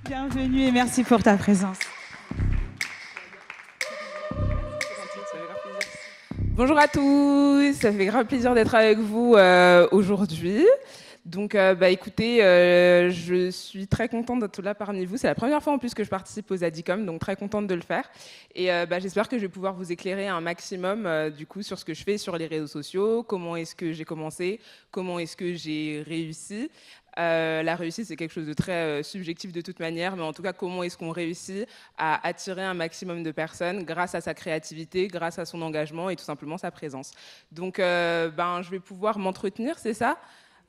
Bienvenue et merci pour ta présence. Bonjour à tous, ça fait grave plaisir d'être avec vous aujourd'hui. Donc, écoutez, je suis très contente d'être là parmi vous. C'est la première fois en plus que je participe aux Adicom, donc très contente de le faire. Et j'espère que je vais pouvoir vous éclairer un maximum du coup sur ce que je fais sur les réseaux sociaux, comment est-ce que j'ai commencé, comment est-ce que j'ai réussi. La réussite, c'est quelque chose de très subjectif de toute manière, mais en tout cas, comment est-ce qu'on réussit à attirer un maximum de personnes grâce à sa créativité, grâce à son engagement et tout simplement sa présence. Donc, je vais pouvoir m'entretenir, c'est ça ?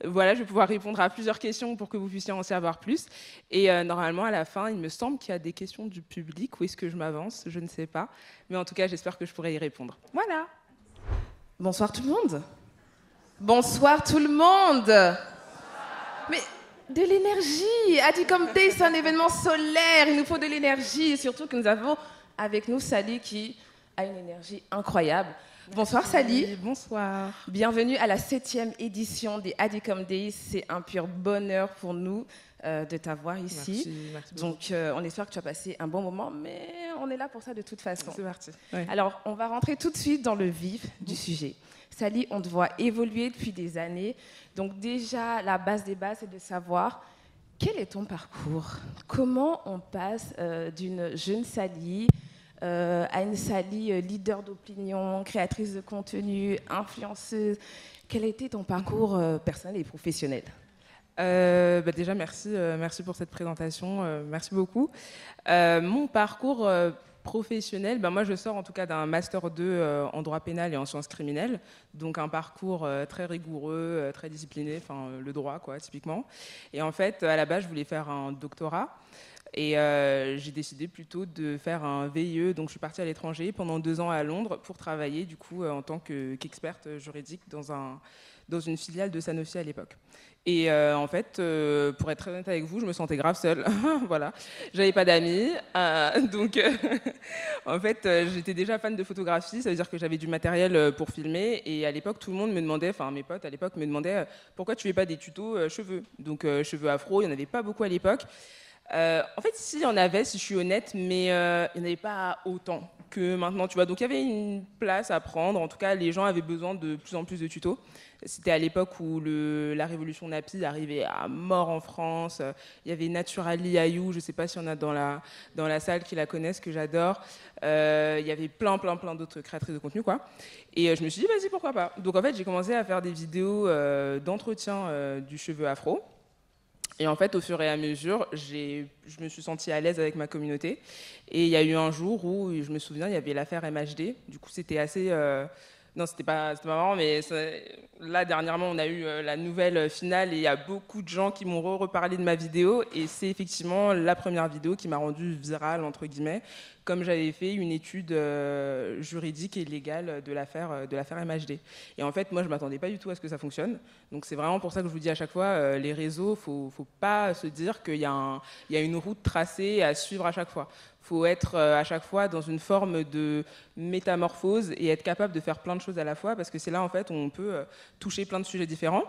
Voilà, je vais pouvoir répondre à plusieurs questions pour que vous puissiez en savoir plus. Et normalement, à la fin, il me semble qu'il y a des questions du public. Où est-ce que je m'avance? Je ne sais pas. Mais en tout cas, j'espère que je pourrai y répondre. Voilà. Bonsoir tout le monde. Bonsoir tout le monde. Mais de l'énergie. Adicom Day, c'est un événement solaire. Il nous faut de l'énergie. Et surtout que nous avons avec nous Sally qui a une énergie incroyable. Bonsoir Sally. Bonsoir. Bienvenue à la 7e édition des Adicom Days. C'est un pur bonheur pour nous de t'avoir ici. Merci Donc on espère que tu as passé un bon moment, mais on est là pour ça de toute façon. C'est parti. Ouais. Alors on va rentrer tout de suite dans le vif du sujet. Sally, on te voit évoluer depuis des années. Donc déjà, la base des bases, c'est de savoir quel est ton parcours. Comment on passe d'une jeune Sally à une Sally leader d'opinion, créatrice de contenu, influenceuse. Quel a été ton parcours personnel et professionnel? Déjà, merci pour cette présentation. Merci beaucoup. Mon parcours professionnel, moi je sors en tout cas d'un Master 2 en droit pénal et en sciences criminelles. Donc un parcours très rigoureux, très discipliné, le droit quoi, typiquement. Et en fait, à la base, je voulais faire un doctorat. Et j'ai décidé plutôt de faire un VIE, donc je suis partie à l'étranger pendant 2 ans à Londres pour travailler du coup en tant qu'experte juridique dans une filiale de Sanofi à l'époque. Et en fait, pour être très honnête avec vous, je me sentais grave seule. Voilà, j'avais pas d'amis, en fait, j'étais déjà fan de photographie, ça veut dire que j'avais du matériel pour filmer. Et à l'époque, tout le monde me demandait, mes potes à l'époque me demandaient pourquoi tu fais pas des tutos cheveux. Donc cheveux afro, il y en avait pas beaucoup à l'époque. En fait, si, il y en avait, si je suis honnête, mais il n'y en avait pas autant que maintenant, tu vois. Donc, il y avait une place à prendre. En tout cas, les gens avaient besoin de plus en plus de tutos. C'était à l'époque où la révolution Napi arrivait à mort en France. Il y avait Naturally Ayou, je ne sais pas s'il y en a dans la salle qui la connaissent, que j'adore. Il y avait plein d'autres créatrices de contenu, quoi. Et je me suis dit, vas-y, pourquoi pas. Donc, en fait, j'ai commencé à faire des vidéos d'entretien du cheveu afro. Et en fait, au fur et à mesure, je me suis sentie à l'aise avec ma communauté. Et il y a eu un jour où, je me souviens, il y avait l'affaire MHD. Du coup, c'était assez... Non, c'était pas marrant, mais là, dernièrement, on a eu la nouvelle finale et il y a beaucoup de gens qui m'ont reparlé de ma vidéo. Et c'est effectivement la première vidéo qui m'a rendue virale, entre guillemets, comme j'avais fait une étude juridique et légale de l'affaire MHD. Et en fait, moi, je ne m'attendais pas du tout à ce que ça fonctionne. Donc, c'est vraiment pour ça que je vous dis à chaque fois, les réseaux, faut pas se dire qu'il y a une route tracée à suivre à chaque fois. Il faut être à chaque fois dans une forme de métamorphose et être capable de faire plein de choses à la fois, parce que c'est là, en fait, où on peut toucher plein de sujets différents.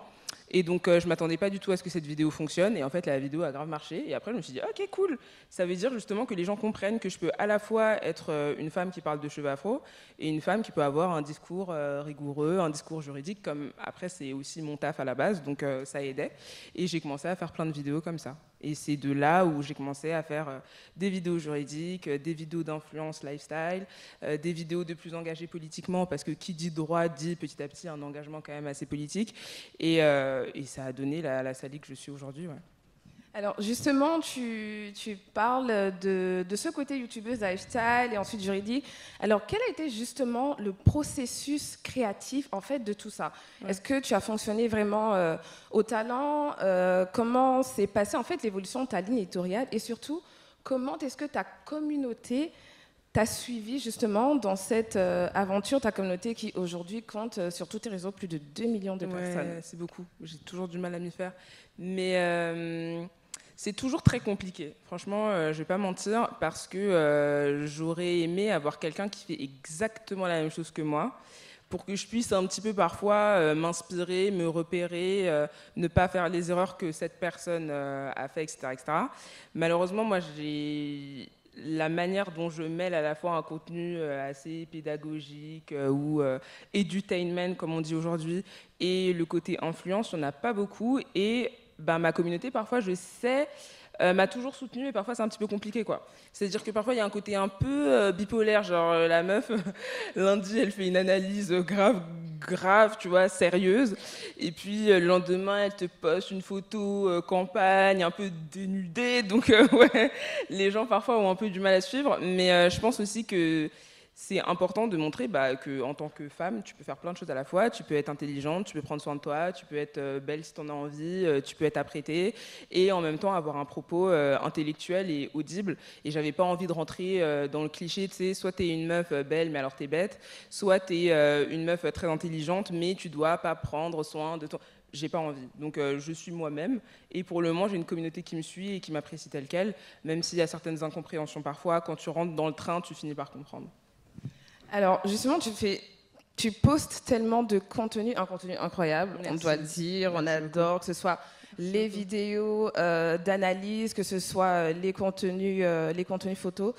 Et donc, je ne m'attendais pas du tout à ce que cette vidéo fonctionne. Et en fait, la vidéo a grave marché. Et après, je me suis dit, OK, cool. Ça veut dire justement que les gens comprennent que je peux à la fois être une femme qui parle de cheveux afro et une femme qui peut avoir un discours rigoureux, un discours juridique, comme après, c'est aussi mon taf à la base. Donc, ça aidait. Et j'ai commencé à faire plein de vidéos comme ça. Et c'est de là où j'ai commencé à faire des vidéos juridiques, des vidéos d'influence lifestyle, des vidéos de plus engagées politiquement, parce que qui dit droit dit petit à petit un engagement quand même assez politique. Et ça a donné la Sally que je suis aujourd'hui. Ouais. Alors justement, tu parles de ce côté youtubeuse lifestyle et ensuite juridique. Alors quel a été justement le processus créatif en fait de tout ça? Ouais. Est-ce que tu as fonctionné vraiment au talent? Comment s'est passée en fait l'évolution de ta ligne éditoriale? Et surtout, comment est-ce que ta communauté t'a suivi justement dans cette aventure, ta communauté qui aujourd'hui compte sur tous tes réseaux plus de 2 millions de personnes? C'est beaucoup. J'ai toujours du mal à m'y faire. Mais... c'est toujours très compliqué, franchement, je ne vais pas mentir, parce que j'aurais aimé avoir quelqu'un qui fait exactement la même chose que moi, pour que je puisse un petit peu parfois m'inspirer, me repérer, ne pas faire les erreurs que cette personne a fait, etc., etc. Malheureusement, moi, j'ai la manière dont je mêle à la fois un contenu assez pédagogique ou edutainment, comme on dit aujourd'hui, et le côté influence, il n'y en a pas beaucoup. Et ben, ma communauté, parfois, je sais, m'a toujours soutenue, et parfois, c'est un petit peu compliqué, quoi. C'est-à-dire que parfois, il y a un côté un peu bipolaire, genre la meuf, lundi, elle fait une analyse grave, tu vois, sérieuse. Et puis, le lendemain, elle te poste une photo campagne, un peu dénudée. Donc, ouais, les gens, parfois, ont un peu du mal à suivre. Mais je pense aussi que c'est important de montrer qu'en tant que femme, tu peux faire plein de choses à la fois. Tu peux être intelligente, tu peux prendre soin de toi, tu peux être belle si tu en as envie, tu peux être apprêtée et en même temps avoir un propos intellectuel et audible. Et j'avais pas envie de rentrer dans le cliché, tu sais, soit tu es une meuf belle mais alors tu es bête, soit tu es une meuf très intelligente mais tu dois pas prendre soin de toi. J'ai pas envie. Donc je suis moi-même et pour le moment j'ai une communauté qui me suit et qui m'apprécie telle quelle, même s'il y a certaines incompréhensions parfois. Quand tu rentres dans le train, tu finis par comprendre. Alors, justement, tu postes tellement de contenu, un contenu incroyable, Merci. on doit le dire, on adore, que ce soit les vidéos d'analyse, que ce soit les contenus photos,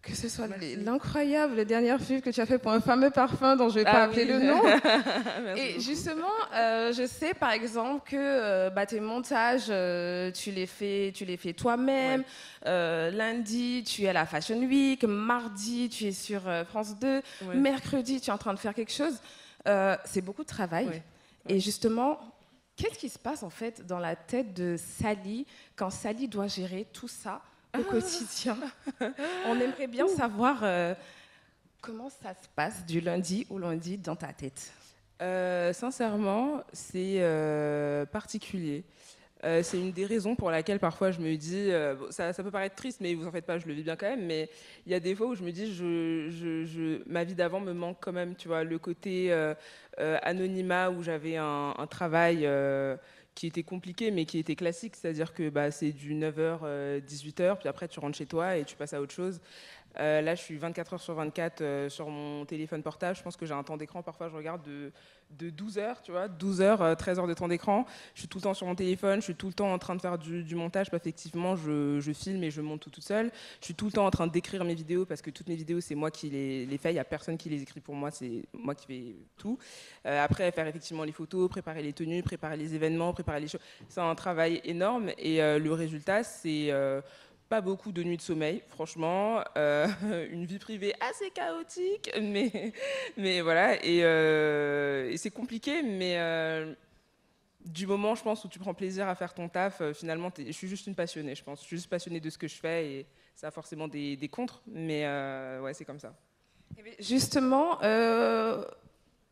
que ce soit l'incroyable dernière pub que tu as fait pour un fameux parfum dont je ne vais pas appeler le nom. Et justement, je sais par exemple que tes montages, tu les fais toi-même. Ouais. Lundi, tu es à la Fashion Week. Mardi, tu es sur France 2. Ouais. Mercredi, tu es en train de faire quelque chose. C'est beaucoup de travail. Ouais. Ouais. Et justement, qu'est-ce qui se passe en fait dans la tête de Sally quand Sally doit gérer tout ça au quotidien? On aimerait bien savoir comment ça se passe du lundi au lundi dans ta tête. Sincèrement, c'est particulier. C'est une des raisons pour laquelle parfois je me dis, ça peut paraître triste, mais vous en faites pas, je le vis bien quand même, mais il y a des fois où je me dis, ma vie d'avant me manque quand même, tu vois, le côté anonymat où j'avais un travail qui était compliqué, mais qui était classique, c'est-à-dire que c'est du 9h, 18h, puis après tu rentres chez toi et tu passes à autre chose. Là, je suis 24 heures sur 24 sur mon téléphone portable. Je pense que j'ai un temps d'écran, parfois je regarde de 12 heures, tu vois, 12 heures, 13 heures de temps d'écran. Je suis tout le temps sur mon téléphone, je suis tout le temps en train de faire du montage. Effectivement, je filme et je monte tout toute seule. Je suis tout le temps en train d'écrire mes vidéos parce que toutes mes vidéos, c'est moi qui les fais. Il n'y a personne qui les écrit pour moi, c'est moi qui fais tout. Après, faire effectivement les photos, préparer les tenues, préparer les événements, préparer les choses. C'est un travail énorme et le résultat, c'est... pas beaucoup de nuits de sommeil, franchement. Une vie privée assez chaotique, mais voilà. Et c'est compliqué, mais du moment, je pense, où tu prends plaisir à faire ton taf, finalement, je suis juste une passionnée, je pense. Je suis juste passionnée de ce que je fais et ça a forcément des contres, mais ouais, c'est comme ça. Justement,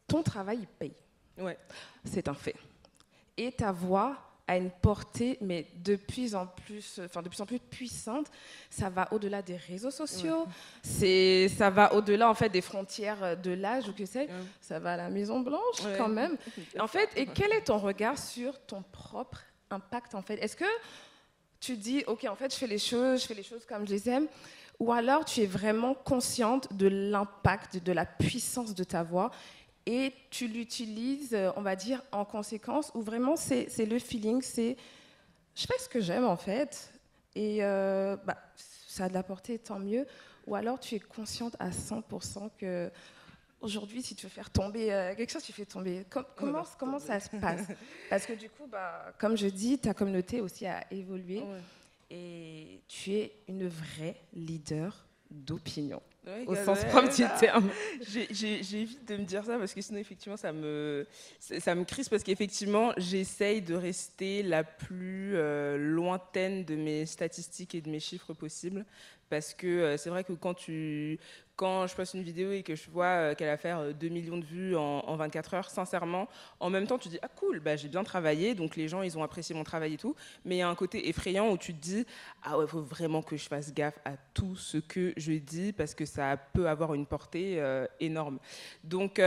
ton travail, il paye. Ouais. C'est un fait. Et ta voix a une portée, mais de plus en plus puissante. Ça va au-delà des réseaux sociaux. Ouais. Ça va au-delà en fait des frontières de l'âge ou que sais-je. Ouais. Ça va à la Maison Blanche quand même. En fait, et quel est ton regard sur ton propre impact en fait? Est-ce que tu dis, ok, en fait, je fais les choses comme je les aime, ou alors tu es vraiment consciente de l'impact, de la puissance de ta voix? Et tu l'utilises, on va dire, en conséquence, ou vraiment c'est le feeling, c'est je fais ce que j'aime en fait, et ça a de la portée, tant mieux. Ou alors tu es consciente à 100% que aujourd'hui, si tu veux faire tomber quelque chose, tu fais tomber. Comment ça se passe? Parce que du coup, comme je dis, ta communauté aussi a évolué, et tu es une vraie leader d'opinion. Ouais, au sens propre du terme. J'évite de me dire ça parce que sinon effectivement ça me crispe parce qu'effectivement j'essaye de rester la plus lointaine de mes statistiques et de mes chiffres possibles parce que c'est vrai que quand je poste une vidéo et que je vois qu'elle va faire 2 millions de vues en 24 heures, sincèrement, en même temps, tu dis « Ah cool, j'ai bien travaillé, donc les gens, ils ont apprécié mon travail et tout. » Mais il y a un côté effrayant où tu te dis « Ah ouais, il faut vraiment que je fasse gaffe à tout ce que je dis parce que ça peut avoir une portée énorme. Donc,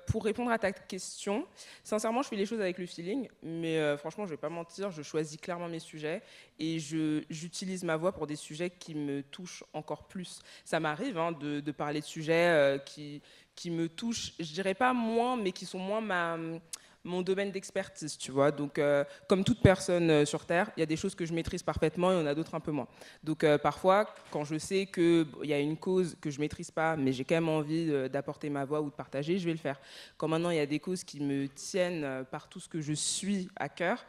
pour répondre à ta question, sincèrement, je fais les choses avec le feeling, mais franchement, je ne vais pas mentir, je choisis clairement mes sujets et j'utilise ma voix pour des sujets qui me touchent encore plus. Ça m'arrive de parler de sujets qui me touchent, je dirais pas moins, mais qui sont moins mon domaine d'expertise, tu vois. Donc, comme toute personne sur Terre, il y a des choses que je maîtrise parfaitement et il y en a d'autres un peu moins. Donc, parfois, quand je sais qu'il y a une cause que je maîtrise pas, mais j'ai quand même envie d'apporter ma voix ou de partager, je vais le faire. Quand maintenant, il y a des causes qui me tiennent par tout ce que je suis à cœur,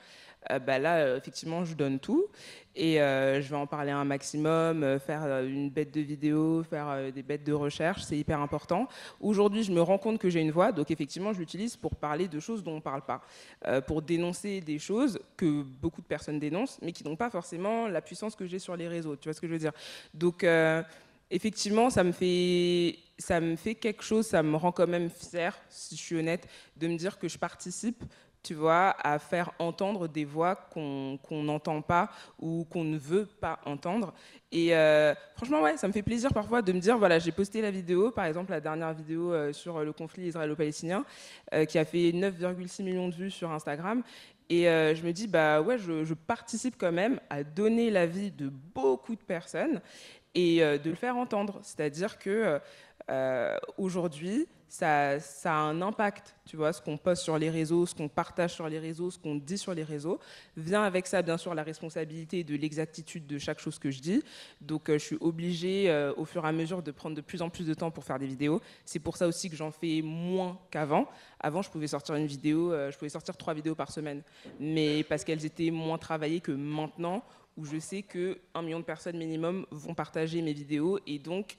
là, effectivement, je donne tout et je vais en parler un maximum, faire une bête de vidéos, faire des bêtes de recherche, c'est hyper important. Aujourd'hui, je me rends compte que j'ai une voix, donc effectivement, je l'utilise pour parler de choses dont on ne parle pas, pour dénoncer des choses que beaucoup de personnes dénoncent, mais qui n'ont pas forcément la puissance que j'ai sur les réseaux, tu vois ce que je veux dire. Donc, effectivement, ça me fait quelque chose, ça me rend quand même fière, si je suis honnête, de me dire que je participe, tu vois, à faire entendre des voix qu'on n'entend pas ou qu'on ne veut pas entendre. Et franchement, ouais, ça me fait plaisir parfois de me dire, voilà, j'ai posté la vidéo, par exemple la dernière vidéo sur le conflit israélo-palestinien, qui a fait 9,6 millions de vues sur Instagram. Et je me dis, bah ouais, je participe quand même à donner l'avis de beaucoup de personnes et de le faire entendre. C'est-à-dire que aujourd'hui, ça a un impact, tu vois, ce qu'on poste sur les réseaux, ce qu'on partage sur les réseaux, ce qu'on dit sur les réseaux. Vient avec ça, bien sûr, la responsabilité de l'exactitude de chaque chose que je dis. Donc, je suis obligée, au fur et à mesure, de prendre de plus en plus de temps pour faire des vidéos. C'est pour ça aussi que j'en fais moins qu'avant. Avant, je pouvais sortir une vidéo, je pouvais sortir 3 vidéos par semaine. Mais parce qu'elles étaient moins travaillées que maintenant, où je sais que 1 million de personnes minimum vont partager mes vidéos. Et donc,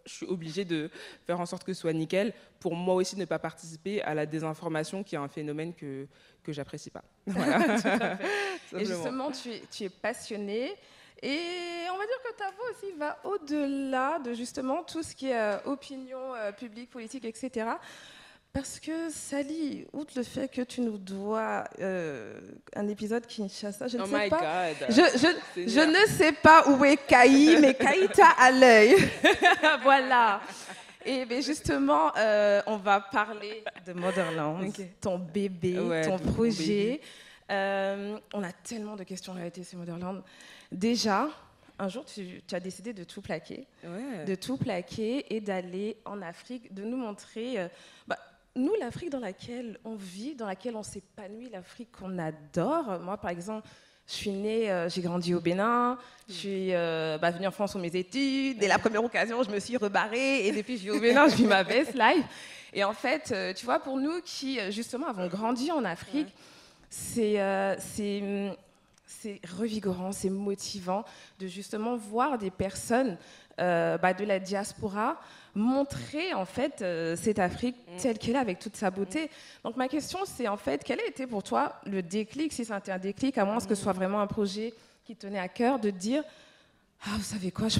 je suis obligée de faire en sorte que ce soit nickel pour moi aussi ne pas participer à la désinformation qui est un phénomène que j'apprécie pas. Voilà. Tout à fait. Et justement, tu es passionnée et on va dire que ta voix aussi va au-delà de justement tout ce qui est opinion publique, politique, etc. Parce que Sally, outre le fait que tu nous dois un épisode Kinshasa, je ne sais pas. Je ne sais pas où est Kaï, mais Kaï t'a à l'œil. Voilà. Et bien justement, on va parler de Motherland, ton bébé, ton projet. On a tellement de questions en réalité sur Motherland. Déjà, un jour, tu as décidé de tout plaquer, et d'aller en Afrique, de nous montrer. Nous, l'Afrique dans laquelle on vit, dans laquelle on s'épanouit, l'Afrique qu'on adore. Moi, par exemple, je suis née, j'ai grandi au Bénin, je suis venue en France pour mes études. Dès la première occasion, je me suis rebarrée et depuis que je vis au Bénin, je vis ma best life. Et en fait, tu vois, pour nous qui, justement, avons grandi en Afrique, c'est revigorant, c'est motivant de justement voir des personnes de la diaspora montrer en fait cette Afrique telle qu'elle est avec toute sa beauté. Donc ma question c'est en fait quel a été pour toi le déclic, si c'était un déclic, à moins que ce soit vraiment un projet qui tenait à cœur, de dire vous savez quoi, je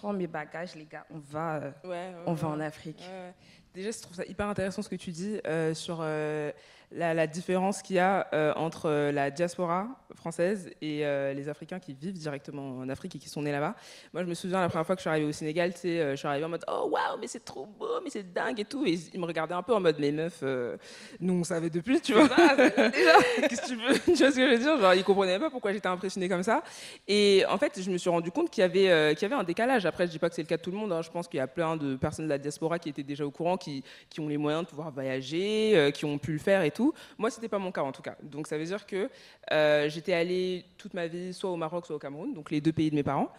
prends mes bagages les gars, on va en Afrique. Déjà, je trouve ça hyper intéressant ce que tu dis sur la différence qu'il y a entre la diaspora française et les Africains qui vivent directement en Afrique et qui sont nés là-bas. Moi, je me souviens la première fois que je suis arrivée au Sénégal, je suis arrivée en mode « Oh, waouh, mais c'est trop beau, mais c'est dingue et tout ». Et ils me regardaient un peu en mode « Mais meuf, nous, on savait depuis, tu vois. Qu'est-ce que tu veux ?» Tu vois ce que je veux dire? Genre, ils comprenaient pas pourquoi j'étais impressionnée comme ça. Et en fait, je me suis rendu compte qu'il y avait un décalage. Après, je dis pas que c'est le cas de tout le monde. Hein. Je pense qu'il y a plein de personnes de la diaspora qui étaient déjà au courant, qui ont les moyens de pouvoir voyager, qui ont pu le faire et tout. Moi, c'était pas mon cas en tout cas. Donc ça veut dire que j'étais allée toute ma vie soit au Maroc, soit au Cameroun, donc les deux pays de mes parents.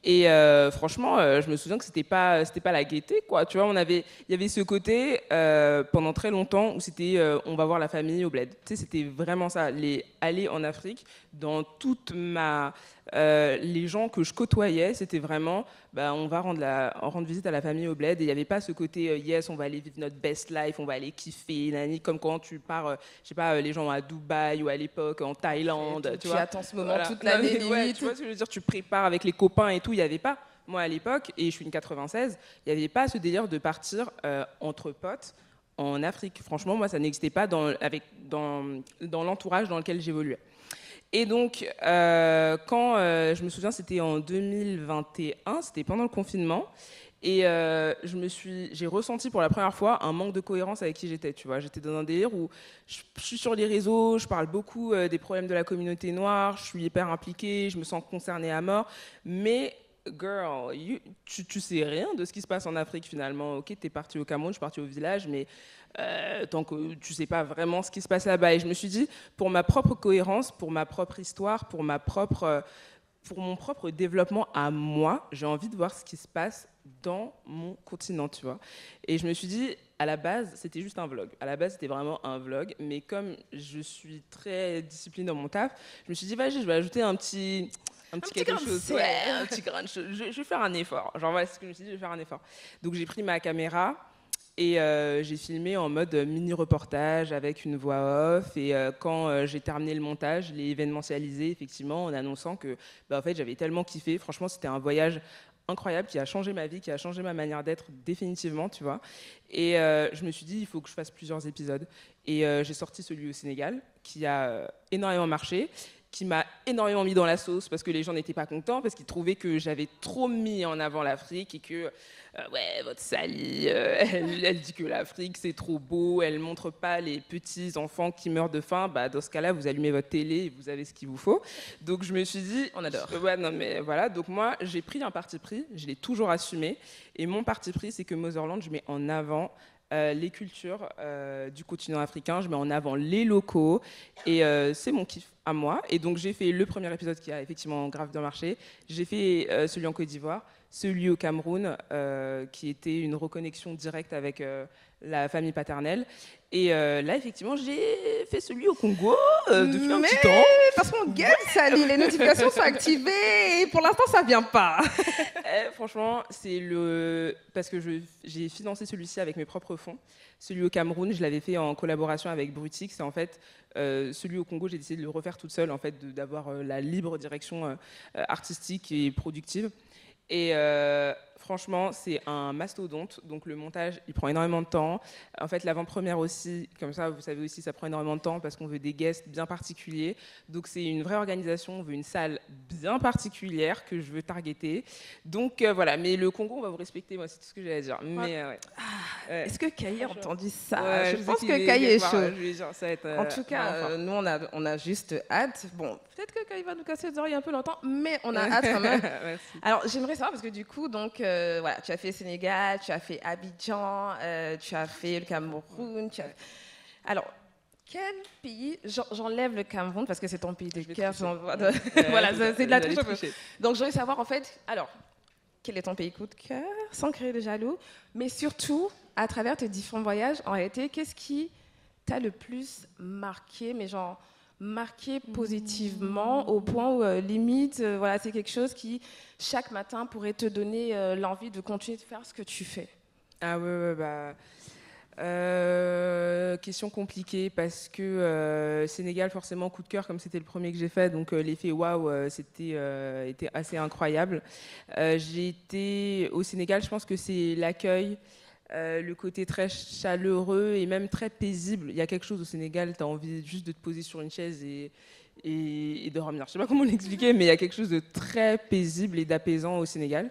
Et franchement, je me souviens que c'était pas la gaieté, quoi. Tu vois, il y avait ce côté pendant très longtemps où c'était on va voir la famille au bled. Tu sais, c'était vraiment ça. Aller en Afrique, dans toute les gens que je côtoyais, c'était vraiment on va rendre visite à la famille au bled. Et il n'y avait pas ce côté yes, on va aller vivre notre best life, on va aller kiffer, nani, comme quand tu pars, je sais pas, les gens à Dubaï ou à l'époque en Thaïlande. Tu vois, attends ce moment toute l'année. Ouais, tu vois ce que je veux dire, tu prépares avec les copains et tout, il n'y avait pas. Moi à l'époque, et je suis une 96, il n'y avait pas ce délire de partir entre potes en Afrique. Franchement, moi ça n'existait pas dans l'entourage dans lequel j'évoluais. Et donc, quand je me souviens, c'était en 2021, c'était pendant le confinement, Et j'ai ressenti pour la première fois un manque de cohérence avec qui j'étais, tu vois. J'étais dans un délire où je suis sur les réseaux, je parle beaucoup des problèmes de la communauté noire, je suis hyper impliquée, je me sens concernée à mort, mais girl, tu sais rien de ce qui se passe en Afrique finalement. Ok, t'es parti au Cameroun, je suis partie au village, mais tant que tu sais pas vraiment ce qui se passe là-bas. Et je me suis dit, pour ma propre cohérence, pour ma propre histoire, pour mon propre développement à moi, j'ai envie de voir ce qui se passe dans mon continent, tu vois. Et je me suis dit, à la base, c'était juste un vlog. À la base, c'était vraiment un vlog. Mais comme je suis très disciplinée dans mon taf, je me suis dit, vas-y, je vais ajouter un petit quelque chose. Ouais, un petit grain de chose. Je vais faire un effort. Genre, voilà, c'est ce que je me suis dit, je vais faire un effort. Donc, j'ai pris ma caméra et j'ai filmé en mode mini-reportage avec une voix off. Et quand j'ai terminé le montage, je l'ai événementialisé, effectivement, en annonçant que en fait, j'avais tellement kiffé. Franchement, c'était un voyage incroyable qui a changé ma vie, qui a changé ma manière d'être définitivement, tu vois. Et je me suis dit, il faut que je fasse plusieurs épisodes. Et j'ai sorti celui au Sénégal, qui a énormément marché, qui m'a énormément mis dans la sauce parce que les gens n'étaient pas contents, parce qu'ils trouvaient que j'avais trop mis en avant l'Afrique et que, ouais, votre Sally, elle dit que l'Afrique, c'est trop beau, elle montre pas les petits enfants qui meurent de faim. Bah, dans ce cas-là, vous allumez votre télé et vous avez ce qu'il vous faut. Donc, je me suis dit... On adore. Ouais, non, mais voilà. Donc, moi, j'ai pris un parti pris, je l'ai toujours assumé. Et mon parti pris, c'est que Motherland, je mets en avant les cultures du continent africain, je mets en avant les locaux et c'est mon kiff à moi. Et donc j'ai fait le premier épisode qui a effectivement grave bien marché, j'ai fait celui en Côte d'Ivoire, celui au Cameroun qui était une reconnexion directe avec la famille paternelle. Et là, effectivement, j'ai fait celui au Congo depuis un petit temps. Parce qu'on gagne, Sally, les notifications sont activées et pour l'instant, ça vient pas. Franchement, parce que j'ai financé celui-ci avec mes propres fonds. Celui au Cameroun, je l'avais fait en collaboration avec Brutix. Et en fait, celui au Congo, j'ai décidé de le refaire toute seule, en fait, d'avoir la libre direction artistique et productive. Et franchement, c'est un mastodonte. Donc le montage, il prend énormément de temps. En fait, l'avant-première aussi, comme ça, vous savez aussi, ça prend énormément de temps parce qu'on veut des guests bien particuliers. Donc c'est une vraie organisation. On veut une salle bien particulière que je veux targeter. Donc voilà. Mais le Congo, on va vous respecter. Moi, c'est tout ce que j'ai à dire. Mais ouais. Est-ce que Kaye a entendu ça? Ouais, je pense que Kaye est chaud. Ça va être, en tout cas, nous, on a juste hâte. Bon, peut-être que Kaye va nous casser les oreilles un peu longtemps, mais on a hâte quand même. Merci. Alors, j'aimerais savoir, parce que du coup, donc, voilà, tu as fait Sénégal, tu as fait Abidjan, tu as fait le Cameroun. Alors, quel pays... J'enlève le Cameroun parce que c'est ton pays de cœur. Voilà, c'est de la touche. Donc, je voudrais savoir, en fait, alors, quel est ton pays coup de cœur, sans créer de jaloux, mais surtout, à travers tes différents voyages, en réalité, qu'est-ce qui t'a le plus marqué, mais genre marqué positivement au point où limite, voilà, c'est quelque chose qui, chaque matin, pourrait te donner l'envie de continuer de faire ce que tu fais? Ah ouais, bah... question compliquée parce que Sénégal, forcément, coup de cœur, comme c'était le premier que j'ai fait, donc l'effet waouh, était assez incroyable. J'ai été au Sénégal, je pense que c'est l'accueil, le côté très chaleureux et même très paisible. Il y a quelque chose au Sénégal, tu as envie juste de te poser sur une chaise et dormir. Je ne sais pas comment l'expliquer, mais il y a quelque chose de très paisible et d'apaisant au Sénégal.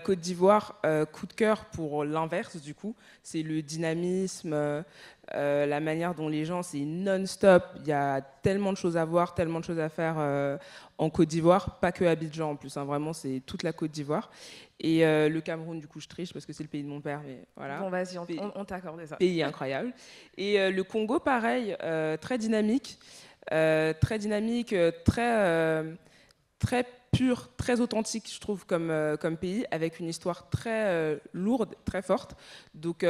Côte d'Ivoire, coup de cœur pour l'inverse du coup, c'est le dynamisme, la manière dont les gens, c'est non-stop, il y a tellement de choses à voir, tellement de choses à faire en Côte d'Ivoire, pas que Abidjan en plus, hein, vraiment c'est toute la Côte d'Ivoire. Et le Cameroun, du coup je triche parce que c'est le pays de mon père, mais voilà. Bon vas-y, on t'accorde ça. Pays incroyable. Et le Congo pareil, très dynamique, très pur, très authentique, je trouve, comme pays, avec une histoire très lourde, très forte. Donc,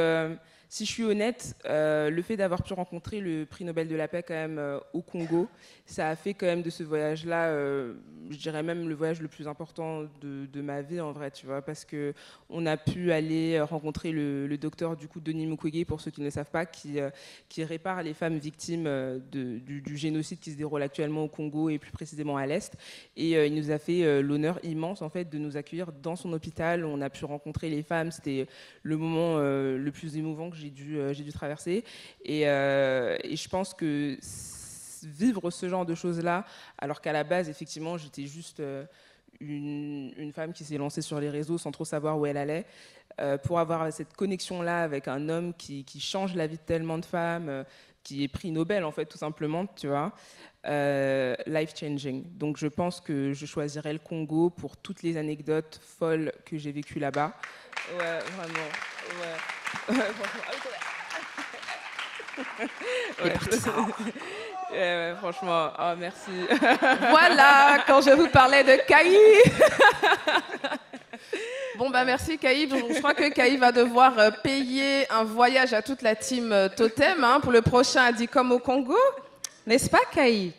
si je suis honnête, le fait d'avoir pu rencontrer le prix Nobel de la paix quand même au Congo, ça a fait quand même de ce voyage-là, je dirais même le voyage le plus important de ma vie en vrai, tu vois, parce que on a pu aller rencontrer le docteur du coup Denis Mukwege, pour ceux qui ne le savent pas, qui répare les femmes victimes du génocide qui se déroule actuellement au Congo et plus précisément à l'Est. Et il nous a fait l'honneur immense en fait de nous accueillir dans son hôpital. On a pu rencontrer les femmes, c'était le moment le plus émouvant que j'ai dû traverser. Et je pense que vivre ce genre de choses-là, alors qu'à la base, effectivement, j'étais juste une femme qui s'est lancée sur les réseaux sans trop savoir où elle allait, pour avoir cette connexion-là avec un homme qui change la vie de tellement de femmes, qui est prix Nobel, en fait, tout simplement, tu vois, life-changing. Donc, je pense que je choisirais le Congo pour toutes les anecdotes folles que j'ai vécues là-bas. Ouais, vraiment. Ouais. Ouais, franchement, oh, merci. Voilà, quand je vous parlais de Caï. Bon, bah merci Caï. Je crois que Caï va devoir payer un voyage à toute la team Totem pour le prochain Adicom au Congo. N'est-ce pas, Caï?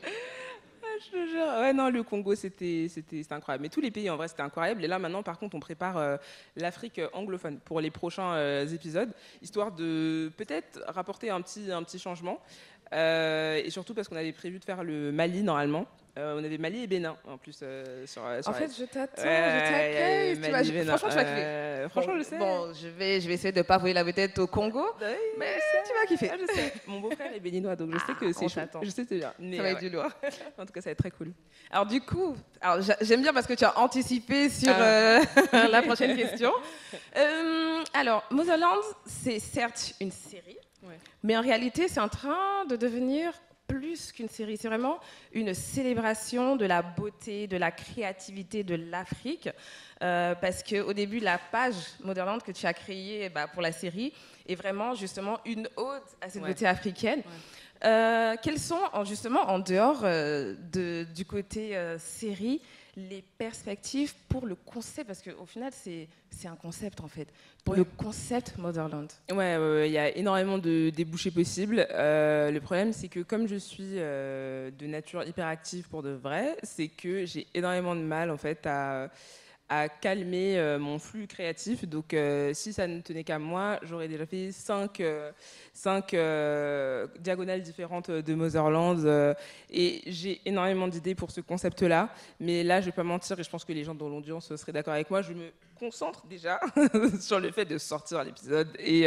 Je te jure. Ouais, non, le Congo, c'était incroyable. Mais tous les pays, en vrai, c'était incroyable. Et là, maintenant, par contre, on prépare l'Afrique anglophone pour les prochains épisodes, histoire de peut-être rapporter un petit changement. Et surtout parce qu'on avait prévu de faire le Mali, normalement. On avait Mali et Bénin, en plus. En fait, je t'attends, je t'accueille. Franchement, tu vas kiffer. Franchement, je sais. Bon, je vais essayer de ne pas voler la vedette au Congo, mais tu vas kiffer. Ah, je sais. Mon beau-frère est béninois, donc je sais que c'est chaud. Je sais que c'est bien. Ça va être du lourd. En tout cas, ça va être très cool. Alors du coup, j'aime bien parce que tu as anticipé sur la prochaine question. Alors, Motherland, c'est certes une série, mais en réalité, c'est en train de devenir plus qu'une série. C'est vraiment une célébration de la beauté, de la créativité de l'Afrique. Parce qu'au début, la page Motherland que tu as créée pour la série est vraiment justement une ode à cette beauté africaine. Quelles sont, justement, en dehors du côté série, les perspectives pour le concept? Parce qu'au final, c'est un concept, en fait. Pour le concept Motherland. Ouais, y a énormément de débouchés possibles. Le problème, c'est que comme je suis de nature hyperactive pour de vrai, c'est que j'ai énormément de mal, en fait, à calmer mon flux créatif. Donc, si ça ne tenait qu'à moi, j'aurais déjà fait 5 diagonales différentes de Motherland. Et j'ai énormément d'idées pour ce concept-là. Mais là, je ne vais pas mentir, et je pense que les gens dans l'audience seraient d'accord avec moi, je me concentre déjà sur le fait de sortir l'épisode. Et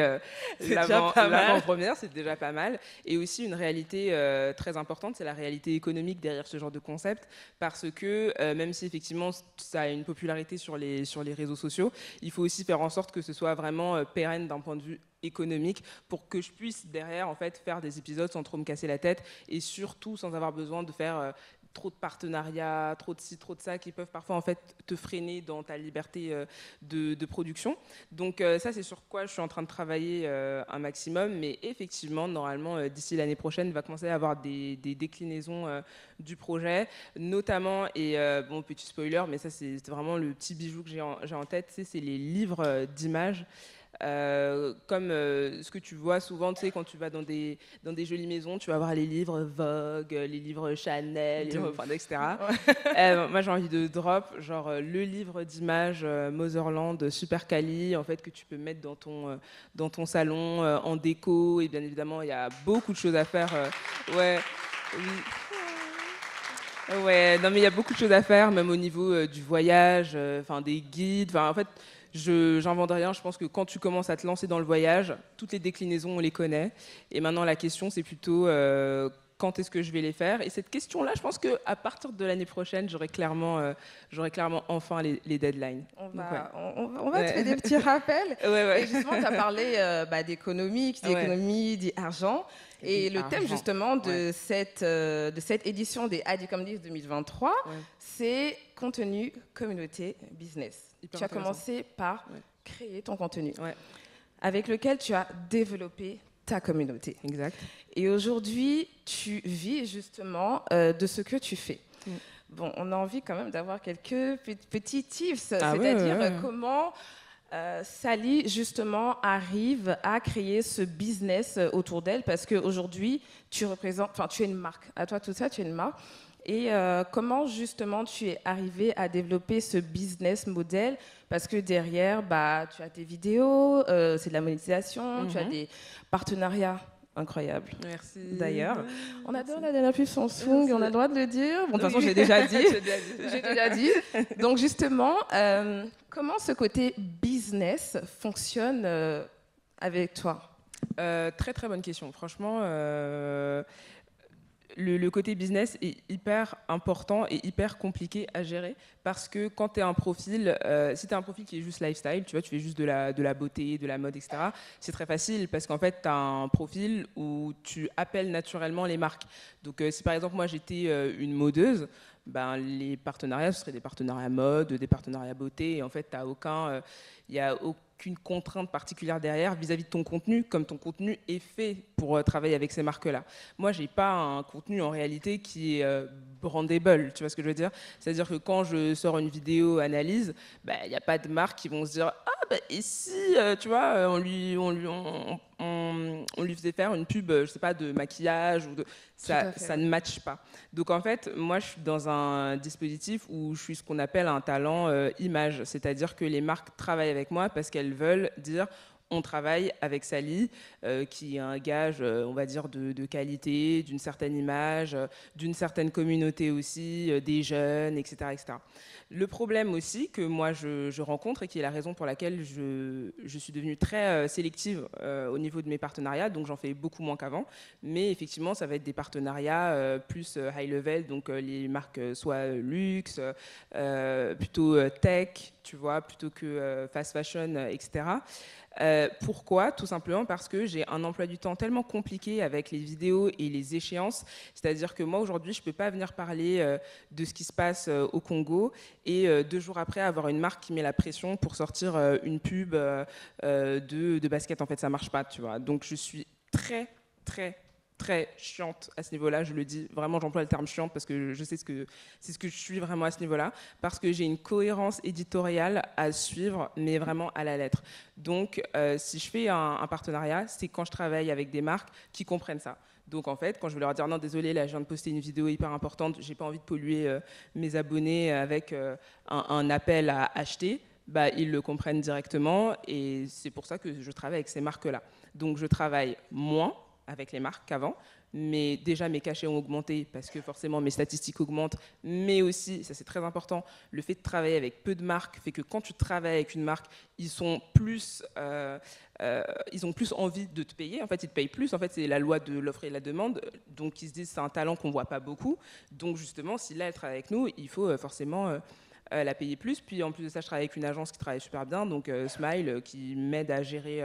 l'avant-première, c'est déjà pas mal. Et aussi, une réalité très importante, c'est la réalité économique derrière ce genre de concept. Parce que, même si effectivement, ça a une popularité sur les réseaux sociaux, il faut aussi faire en sorte que ce soit vraiment pérenne d'un point de vue économique pour que je puisse derrière en fait faire des épisodes sans trop me casser la tête et surtout sans avoir besoin de faire trop de partenariats, trop de ci, trop de ça qui peuvent parfois en fait te freiner dans ta liberté de production. Donc ça c'est sur quoi je suis en train de travailler un maximum, mais effectivement normalement d'ici l'année prochaine il va commencer à avoir des déclinaisons du projet, notamment et bon petit spoiler mais ça c'est vraiment le petit bijou que j'ai en tête, c'est les livres d'images. Comme ce que tu vois souvent, tu sais, quand tu vas dans des jolies maisons, tu vas voir les livres Vogue, les livres Chanel, etc. Moi, j'ai envie de drop, genre le livre d'images Motherland, super quali, en fait, que tu peux mettre dans ton salon en déco. Et bien évidemment, il y a beaucoup de choses à faire. Ouais, non, mais il y a beaucoup de choses à faire, même au niveau du voyage, des guides. En fait, j'invente rien. Je pense que quand tu commences à te lancer dans le voyage, toutes les déclinaisons, on les connaît. Et maintenant, la question, c'est plutôt quand est-ce que je vais les faire. Et cette question-là, je pense qu'à partir de l'année prochaine, j'aurai clairement enfin les deadlines. On va te faire des petits rappels. Et justement, tu as parlé d'économie, d'argent. Et le thème justement de cette édition des Adicom 2023, c'est contenu, communauté, business. Tu as commencé par créer ton contenu, avec lequel tu as développé ta communauté. Exact. Et aujourd'hui, tu vis justement de ce que tu fais. Bon, on a envie quand même d'avoir quelques petits tips, c'est-à-dire comment Sally, justement, arrive à créer ce business autour d'elle, parce qu'aujourd'hui, tu es une marque. À toi, tout ça, tu es une marque. Et comment, justement, tu es arrivée à développer ce business model? Parce que derrière, tu as tes vidéos, c'est de la monétisation, tu as des partenariats incroyables. Merci. D'ailleurs, on adore la dernière pub Samsung, on a le droit de le dire. Bon, de toute façon, j'ai déjà dit. J'ai déjà dit. Donc, justement, comment ce côté business fonctionne avec toi? Très, très bonne question. Franchement, le côté business est hyper important et hyper compliqué à gérer parce que quand tu es un profil, si tu as un profil qui est juste lifestyle, tu vois, tu fais juste de la beauté, de la mode, etc., c'est très facile parce qu'en fait, tu as un profil où tu appelles naturellement les marques. Donc, si par exemple, moi, j'étais une modeuse, ben, les partenariats, ce seraient des partenariats mode, des partenariats beauté, et en fait, il n'y a aucune contrainte particulière derrière vis-à-vis de ton contenu, comme ton contenu est fait pour travailler avec ces marques-là. Moi, je n'ai pas un contenu en réalité qui est brandable, tu vois ce que je veux dire? C'est-à-dire que quand je sors une vidéo analyse, il n'y a pas de marques qui vont se dire « Ah, et si, tu vois, on lui faisait faire une pub, je sais pas, de maquillage ou de... » Ça ne matche pas. Donc en fait, moi, je suis dans un dispositif où je suis ce qu'on appelle un talent image, c'est-à-dire que les marques travaillent avec moi parce qu'elles veulent dire on travaille avec Sally, qui est un gage, on va dire, de qualité, d'une certaine image, d'une certaine communauté aussi, des jeunes, etc., etc. Le problème aussi que moi je rencontre et qui est la raison pour laquelle je suis devenue très sélective au niveau de mes partenariats, donc j'en fais beaucoup moins qu'avant, mais effectivement ça va être des partenariats plus high level, donc les marques soit luxe, plutôt tech, tu vois, plutôt que fast fashion, etc. Pourquoi? Tout simplement parce que j'ai un emploi du temps tellement compliqué avec les vidéos et les échéances. C'est-à-dire que moi, aujourd'hui, je ne peux pas venir parler de ce qui se passe au Congo et 2 jours après avoir une marque qui met la pression pour sortir une pub de basket. En fait, ça ne marche pas, tu vois. Donc, je suis très, très, très chiante à ce niveau-là, je le dis vraiment, j'emploie le terme chiante parce que je sais c'est ce que je suis vraiment à ce niveau-là, parce que j'ai une cohérence éditoriale à suivre, mais vraiment à la lettre. Donc, si je fais un partenariat, c'est quand je travaille avec des marques qui comprennent ça. Donc en fait, quand je vais leur dire non, désolé, là je viens de poster une vidéo hyper importante, j'ai pas envie de polluer mes abonnés avec un appel à acheter, ils le comprennent directement et c'est pour ça que je travaille avec ces marques-là. Donc je travaille moins avec les marques qu'avant, mais déjà mes cachets ont augmenté parce que forcément mes statistiques augmentent, mais aussi, ça c'est très important, le fait de travailler avec peu de marques fait que quand tu travailles avec une marque, ils ont plus envie de te payer, en fait ils te payent plus, en fait c'est la loi de l'offre et la demande, donc ils se disent c'est un talent qu'on ne voit pas beaucoup, donc justement si là elle travaille avec nous, il faut forcément... la payer plus. Puis en plus de ça, je travaille avec une agence qui travaille super bien, donc Smile, qui m'aide à gérer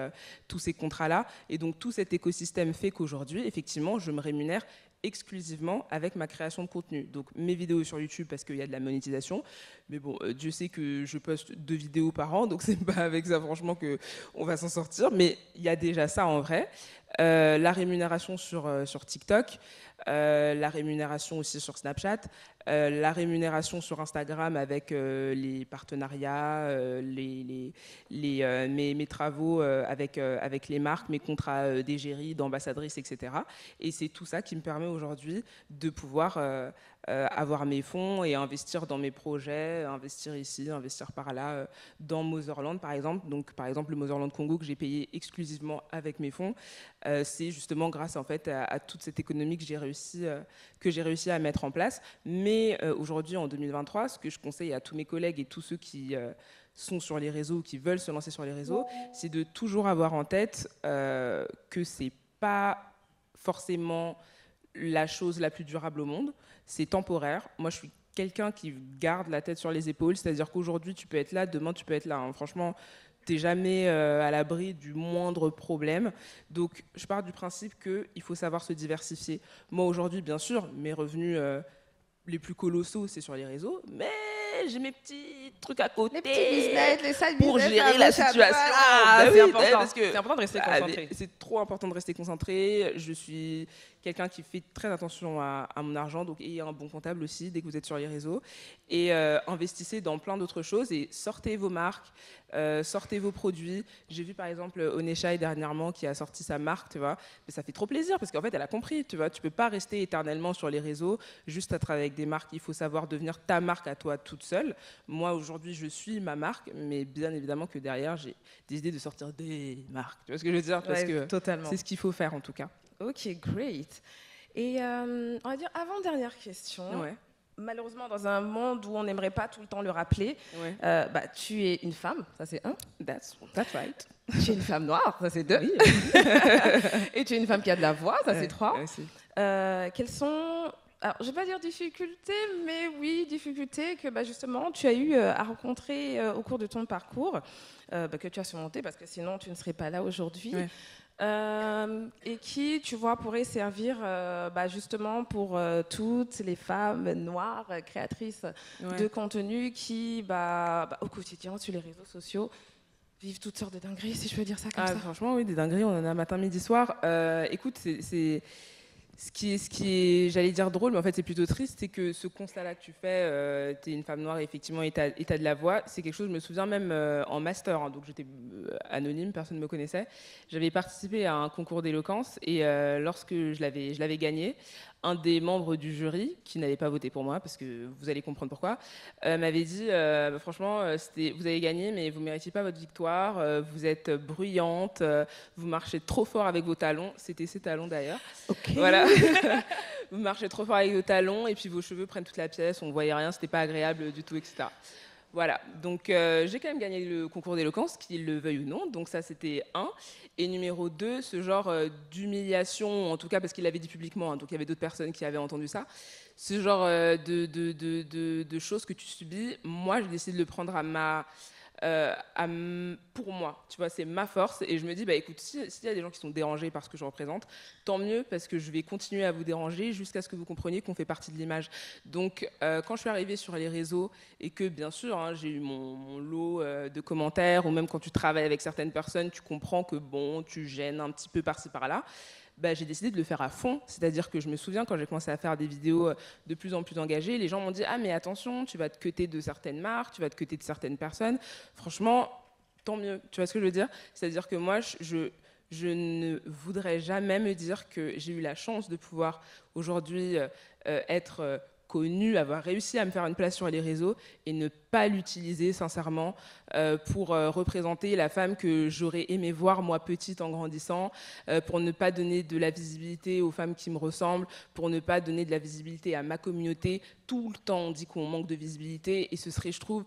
tous ces contrats-là. Et donc tout cet écosystème fait qu'aujourd'hui, effectivement, je me rémunère exclusivement avec ma création de contenu. Donc mes vidéos sur YouTube parce qu'il y a de la monétisation, mais bon, Dieu sait que je poste 2 vidéos par an, donc c'est pas avec ça franchement qu'on va s'en sortir, mais il y a déjà ça en vrai. La rémunération sur TikTok, la rémunération aussi sur Snapchat, la rémunération sur Instagram avec les partenariats, mes travaux avec les marques, mes contrats d'égérie, d'ambassadrice, etc. Et c'est tout ça qui me permet aujourd'hui de pouvoir avoir mes fonds et investir dans mes projets, investir ici, investir par là, dans Motherland par exemple. Donc par exemple le Motherland Congo que j'ai payé exclusivement avec mes fonds, c'est justement grâce en fait à toute cette économie que j'ai réussi à mettre en place. Mais aujourd'hui en 2023, ce que je conseille à tous mes collègues et tous ceux qui sont sur les réseaux, qui veulent se lancer sur les réseaux, c'est de toujours avoir en tête que c'est pas forcément la chose la plus durable au monde, c'est temporaire. Moi, je suis quelqu'un qui garde la tête sur les épaules, c'est-à-dire qu'aujourd'hui, tu peux être là, demain, tu peux être là. Hein. Franchement, tu n'es jamais à l'abri du moindre problème. Donc, je pars du principe qu'il faut savoir se diversifier. Moi, aujourd'hui, bien sûr, mes revenus les plus colossaux, c'est sur les réseaux, mais j'ai mes petits trucs à côté. Les petits business, les side pour business, gérer la situation. C'est important. Parce que c'est important de rester concentré. C'est trop important de rester concentré. Je suis quelqu'un qui fait très attention à mon argent, donc ayez un bon comptable aussi dès que vous êtes sur les réseaux. Et investissez dans plein d'autres choses et sortez vos marques, sortez vos produits. J'ai vu par exemple Oneshai dernièrement qui a sorti sa marque, tu vois. Mais ça fait trop plaisir parce qu'en fait elle a compris, tu vois. Tu peux pas rester éternellement sur les réseaux juste à travailler avec des marques. Il faut savoir devenir ta marque à toi toute seule. Moi aujourd'hui je suis ma marque, mais bien évidemment que derrière j'ai des idées de sortir des marques. Tu vois ce que je veux dire? Parce que c'est ce qu'il faut faire en tout cas. Ok, great. Et on va dire avant-dernière question. Ouais. Malheureusement, dans un monde où on n'aimerait pas tout le temps le rappeler, tu es une femme, ça c'est 1. That's right. Tu es une femme noire, ça c'est 2. Oui. Et tu es une femme qui a de la voix, ça c'est 3. Quelles sont, alors, je ne vais pas dire difficultés, mais oui, difficultés que justement tu as eu à rencontrer au cours de ton parcours, que tu as surmonté parce que sinon tu ne serais pas là aujourd'hui. Ouais. Et qui, tu vois, pourrait servir justement pour toutes les femmes noires créatrices de contenu qui, au quotidien, sur les réseaux sociaux, vivent toutes sortes de dingueries, si je peux dire ça comme ça. Franchement, oui, des dingueries, on en a matin, midi, soir. Écoute, c'est ce qui est, j'allais dire drôle, mais en fait c'est plutôt triste, c'est que ce constat-là que tu fais, tu es une femme noire effectivement et tu as de la voix, c'est quelque chose, je me souviens même en master, hein, donc j'étais anonyme, personne ne me connaissait. J'avais participé à un concours d'éloquence et lorsque je l'avais gagné, un des membres du jury, qui n'avait pas voté pour moi, parce que vous allez comprendre pourquoi, m'avait dit franchement, vous avez gagné, mais vous ne méritiez pas votre victoire, vous êtes bruyante, vous marchez trop fort avec vos talons. C'était ses talons d'ailleurs. Ok. Voilà. Vous marchez trop fort avec vos talons, et puis vos cheveux prennent toute la pièce, on ne voyait rien, c'était pas agréable du tout, etc. Voilà, donc j'ai quand même gagné le concours d'éloquence, qu'il le veuille ou non, donc ça c'était un. Et numéro 2, ce genre d'humiliation, en tout cas parce qu'il l'avait dit publiquement, hein, donc il y avait d'autres personnes qui avaient entendu ça, ce genre de choses que tu subis, moi je décide de le prendre pour moi, tu vois, c'est ma force et je me dis, écoute, s'il y a des gens qui sont dérangés par ce que je représente, tant mieux parce que je vais continuer à vous déranger jusqu'à ce que vous compreniez qu'on fait partie de l'image. Donc, quand je suis arrivée sur les réseaux et que, bien sûr, hein, j'ai eu mon lot de commentaires ou même quand tu travailles avec certaines personnes, tu comprends que, bon, tu gênes un petit peu par-ci, par-là. J'ai décidé de le faire à fond, c'est-à-dire que je me souviens quand j'ai commencé à faire des vidéos de plus en plus engagées, les gens m'ont dit « Ah mais attention, tu vas te cuter de certaines marques, tu vas te cuter de certaines personnes. » Franchement, tant mieux, tu vois ce que je veux dire? C'est-à-dire que moi, je ne voudrais jamais me dire que j'ai eu la chance de pouvoir aujourd'hui être connue, avoir réussi à me faire une place sur les réseaux et ne pas l'utiliser sincèrement pour représenter la femme que j'aurais aimé voir moi petite en grandissant, pour ne pas donner de la visibilité aux femmes qui me ressemblent, pour ne pas donner de la visibilité à ma communauté. Tout le temps on dit qu'on manque de visibilité et ce serait, je trouve,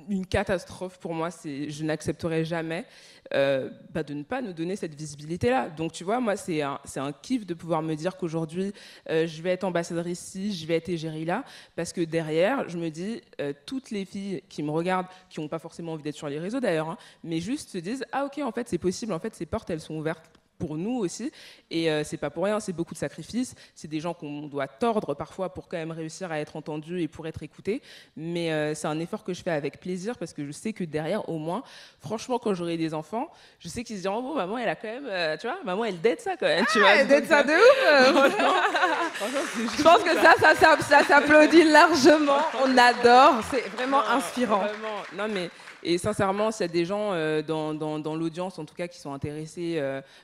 une catastrophe pour moi, je n'accepterai jamais de ne pas nous donner cette visibilité-là. Donc tu vois, moi c'est un kiff de pouvoir me dire qu'aujourd'hui je vais être ambassadrice ici, je vais être égérie là, parce que derrière, je me dis, toutes les filles qui me regardent, qui n'ont pas forcément envie d'être sur les réseaux d'ailleurs, hein, mais juste se disent, ah ok, en fait c'est possible, en fait ces portes elles sont ouvertes pour nous aussi, et c'est pas pour rien, c'est beaucoup de sacrifices, c'est des gens qu'on doit tordre parfois pour quand même réussir à être entendus et pour être écoutés, mais c'est un effort que je fais avec plaisir parce que je sais que derrière, au moins, franchement, quand j'aurai des enfants, je sais qu'ils se diront, bon, maman, elle a quand même, tu vois, maman, elle date ça quand même, tu vois. Elle date ça de ouf. Je pense que ça s'applaudit largement, on adore, c'est vraiment inspirant. Vraiment, non mais... Et sincèrement, s'il y a des gens dans l'audience, en tout cas, qui sont intéressés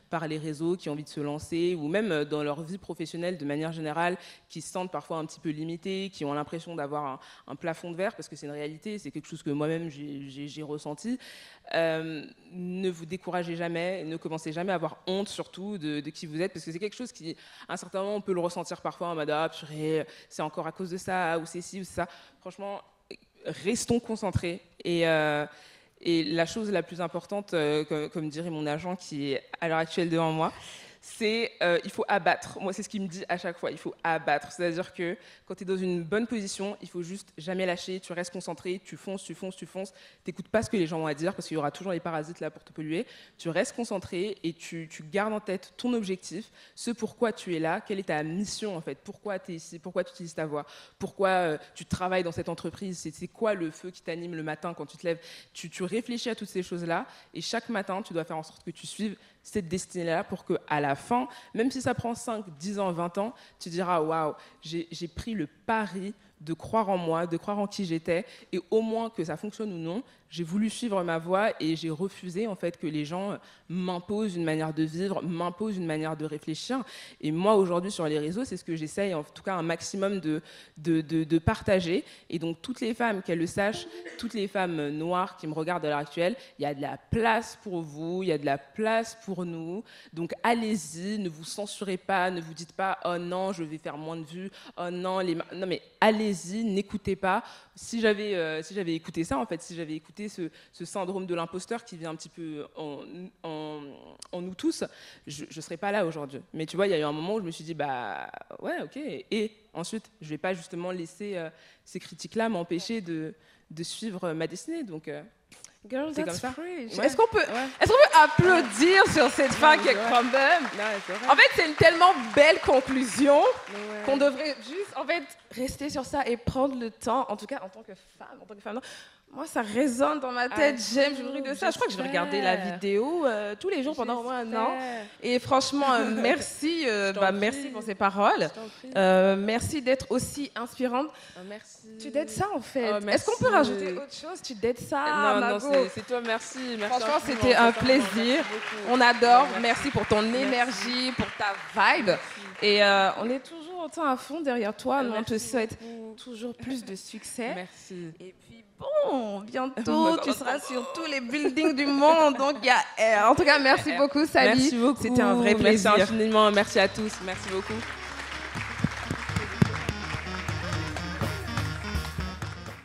par les réseaux, qui ont envie de se lancer, ou même dans leur vie professionnelle de manière générale, qui se sentent parfois un petit peu limités, qui ont l'impression d'avoir un plafond de verre, parce que c'est une réalité, c'est quelque chose que moi-même j'ai ressenti, ne vous découragez jamais, ne commencez jamais à avoir honte surtout de qui vous êtes, parce que c'est quelque chose qui, à un certain moment, on peut le ressentir parfois en mode « Ah, purée, c'est encore à cause de ça, ou c'est ci, ou c'est ça ». Franchement, restons concentrés et la chose la plus importante, comme dirait mon agent qui est à l'heure actuelle devant moi, c'est il faut abattre. Moi, c'est ce qu'il me dit à chaque fois, il faut abattre. C'est-à-dire que quand tu es dans une bonne position, il faut juste jamais lâcher, tu restes concentré, tu fonces, t'écoutes pas ce que les gens ont à dire parce qu'il y aura toujours les parasites là pour te polluer. Tu restes concentré et tu gardes en tête ton objectif, ce pourquoi tu es là, quelle est ta mission en fait, pourquoi tu es ici, pourquoi tu utilises ta voix, pourquoi tu travailles dans cette entreprise, c'est quoi le feu qui t'anime le matin quand tu te lèves. Tu réfléchis à toutes ces choses-là et chaque matin, tu dois faire en sorte que tu suives cette destinée-là pour qu'à la fin, même si ça prend 5, 10 ans, 20 ans, tu diras « Waouh, j'ai pris le pari de croire en moi, de croire en qui j'étais, et au moins que ça fonctionne ou non, j'ai voulu suivre ma voie et j'ai refusé en fait que les gens m'imposent une manière de vivre, m'imposent une manière de réfléchir. Et moi aujourd'hui sur les réseaux, c'est ce que j'essaye en tout cas un maximum de partager. Et donc toutes les femmes, qu'elles le sachent, toutes les femmes noires qui me regardent à l'heure actuelle, il y a de la place pour vous, il y a de la place pour nous. Donc allez-y, ne vous censurez pas, ne vous dites pas oh non je vais faire moins de vues, oh non non mais allez allez-y, n'écoutez pas. Si j'avais écouté ça, en fait, si j'avais écouté ce syndrome de l'imposteur qui vient un petit peu en nous tous, je ne serais pas là aujourd'hui. Mais tu vois, il y a eu un moment où je me suis dit, bah ouais, ok. Et ensuite, je ne vais pas justement laisser ces critiques-là m'empêcher de suivre ma destinée. Donc, Girl, c'est that's comme ça. preach. Ouais. Est-ce qu'on peut applaudir sur cette fin qui est crumble? En fait, c'est une tellement belle conclusion qu'on devrait juste, en fait, rester sur ça et prendre le temps, en tout cas, en tant que femme, non. Moi, ça résonne dans ma tête, j'aime, je me nourris de ça. Je crois que je vais regarder la vidéo tous les jours pendant au moins un an. Et franchement, merci, merci pour ces paroles. Merci d'être aussi inspirante. Merci. Tu dates ça, en fait. Oh, est-ce qu'on peut rajouter autre chose? Tu dates ça, Non, c'est toi, merci. Franchement, c'était un plaisir. On adore. Merci pour ton énergie, pour ta vibe. Et on est toujours autant à fond derrière toi. Nous, on te souhaite toujours plus de succès. Merci. Et puis, bon, bientôt, tu seras sur tous les buildings du monde. Donc, en tout cas, merci beaucoup, Sally. Merci beaucoup. C'était un vrai plaisir. Merci infiniment. Merci à tous. Merci beaucoup.